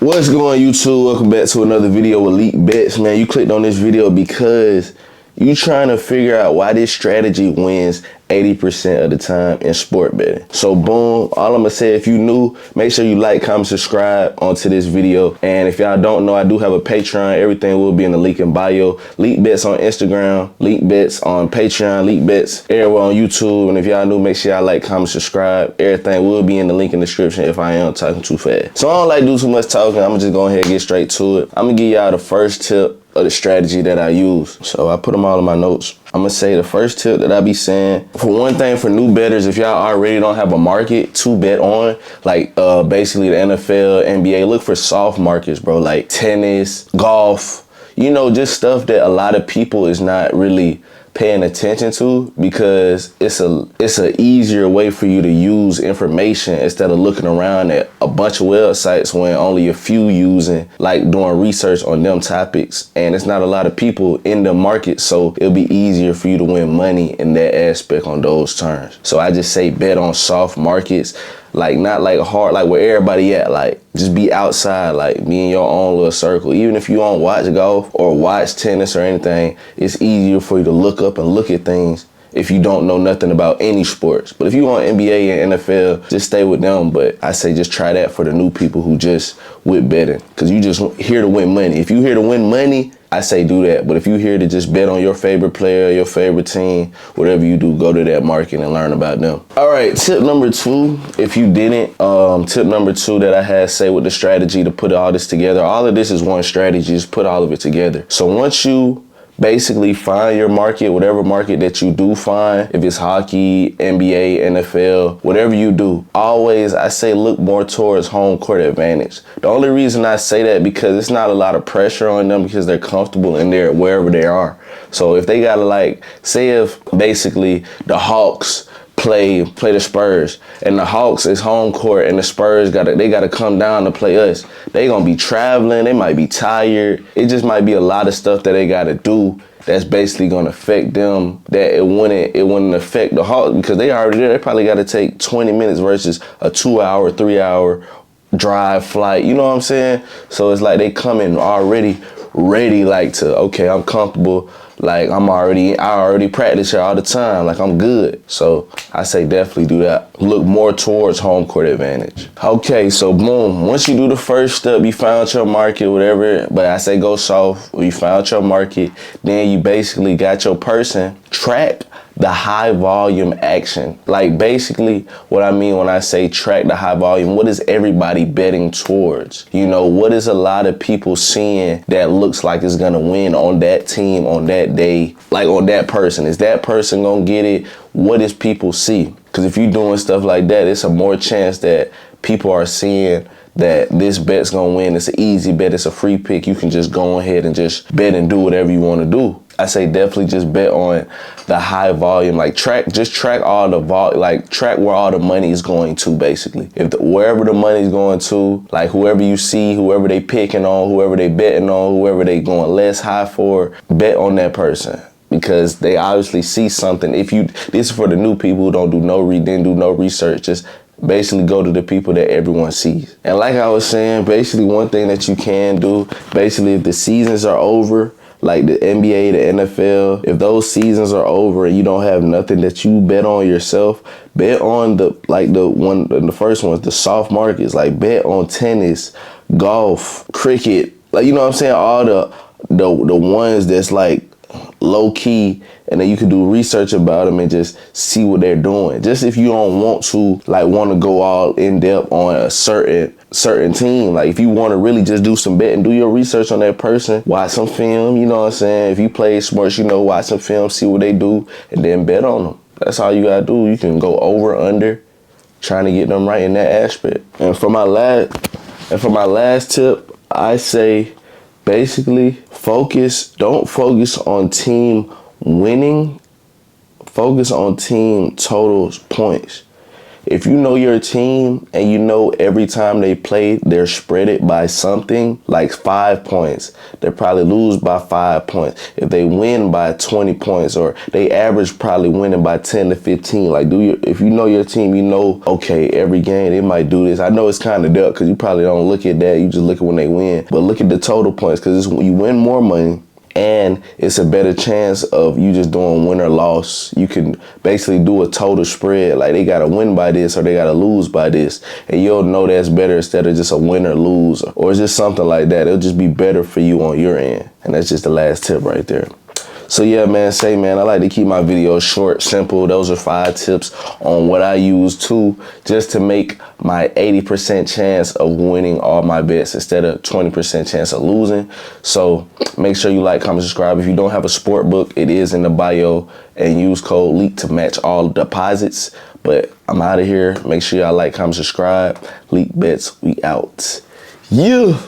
What's going on, YouTube? Welcome back to another video with Elite Bets. Man, you clicked on this video because you trying to figure out why this strategy wins 80% of the time in sport betting. So boom, all I'm gonna say, if you new, make sure you like, comment, subscribe onto this video. And if y'all don't know, I do have a Patreon. Everything will be in the link in bio. Elite Bets on Instagram, Elite Bets on Patreon, Elite Bets everywhere on YouTube. And if y'all new, make sure y'all like, comment, subscribe. Everything will be in the link in the description if I am talking too fast. So I don't like to do too much talking. I'm gonna just go ahead and get straight to it. I'm gonna give y'all the first tip of the strategy that I use. So I put them all in my notes. I'm gonna say the first tip that I be saying, for one thing, for new bettors, if y'all already don't have a market to bet on, like basically the NFL, NBA, look for soft markets, bro, like tennis, golf, you know, just stuff that a lot of people is not really paying attention to, because it's a easier way for you to use information instead of looking around at a bunch of websites when only a few using, like doing research on them topics, and it's not a lot of people in the market, so it'll be easier for you to win money in that aspect on those terms. So I just say bet on soft markets, like not like hard, like where everybody at, like just be outside, like be in your own little circle. Even if you don't watch golf or watch tennis or anything, it's easier for you to look up and look at things if you don't know nothing about any sports. But if you want NBA and NFL, just stay with them. But I say just try that for the new people who just with betting, because you just here to win money. If you here to win money, I say do that. But if you here to just bet on your favorite player, your favorite team, whatever you do, go to that market and learn about them. All right, tip number two, if you didn't, tip number two that I had say with the strategy to put all this together, all of this is one strategy, just put all of it together. So once you basically find your market, whatever market that you do find, if it's hockey, NBA, NFL, whatever you do, always, I say, look more towards home court advantage. The only reason I say that, because it's not a lot of pressure on them, because they're comfortable in there wherever they are. So if they gotta, like, say if basically the Hawks play the Spurs, and the Hawks is home court, and the Spurs gotta come down to play us, they gonna be traveling, they might be tired, it just might be a lot of stuff that they gotta do that's basically gonna affect them, that it wouldn't affect the Hawks, because they already there. They probably gotta take 20 minutes versus a 2-hour, 3-hour drive flight, you know what I'm saying? So it's like they come in already ready, like to, okay, I'm comfortable, like I already practice here all the time, like I'm good. So I say definitely do that. Look more towards home court advantage. Okay, so boom, once you do the first step, you found your market, whatever, but I say go soft, you found your market, then you basically got your person, track the high volume action. Like basically what I mean when I say track the high volume, what is everybody betting towards? You know, what is a lot of people seeing that looks like it's gonna win on that team on that day, like on that person? Is that person gonna get it? What is people see? Because if you're doing stuff like that, it's a more chance that people are seeing that this bet's gonna win. It's an easy bet, it's a free pick. You can just go ahead and just bet and do whatever you wanna do. I say definitely just bet on the high volume, like track all the like track where all the money is going to, basically. Wherever the money is going to, like whoever you see, whoever they picking on, whoever they betting on, whoever they going less high for, bet on that person, because they obviously see something. This is for the new people who didn't do no research, just basically go to the people that everyone sees. And like I was saying, basically one thing that you can do, basically if the seasons are over, like the NBA, the NFL, if those seasons are over and you don't have nothing that you bet on yourself, bet on the first ones, the soft markets, like bet on tennis, golf, cricket, like, you know what I'm saying? All the ones that's like low key, and then you can do research about them and just see what they're doing. Just if you don't want to go all in depth on a certain team, like if you want to really just do some betting, do your research on that person, watch some film, you know what I'm saying? If you play sports, you know, watch some film, see what they do, and then bet on them. That's all you gotta do. You can go over, under, trying to get them right in that aspect. And for my last tip, I say basically don't focus on team winning, focus on team totals points. if you know your team and you know every time they play, they're spreaded by something, like 5 points, they probably lose by 5 points. If they win by 20 points, or they average probably winning by 10 to 15, like if you know your team, you know, okay, every game they might do this. I know it's kind of duck because you probably don't look at that. You just look at when they win, but look at the total points, because you win more money. And it's a better chance of you just doing win or loss. You can basically do a total spread. Like they got to win by this or they got to lose by this. And you'll know that's better instead of just a win or lose. Or it's just something like that. It'll just be better for you on your end. And that's just the last tip right there. So yeah, man, I like to keep my videos short, simple. Those are 5 tips on what I use too, just to make my 80% chance of winning all my bets instead of 20% chance of losing. So make sure you like, comment, subscribe. If you don't have a sport book, it is in the bio, and use code LEAK to match all deposits. But I'm out of here. Make sure y'all like, comment, subscribe. Leak Bets, we out. Yeah.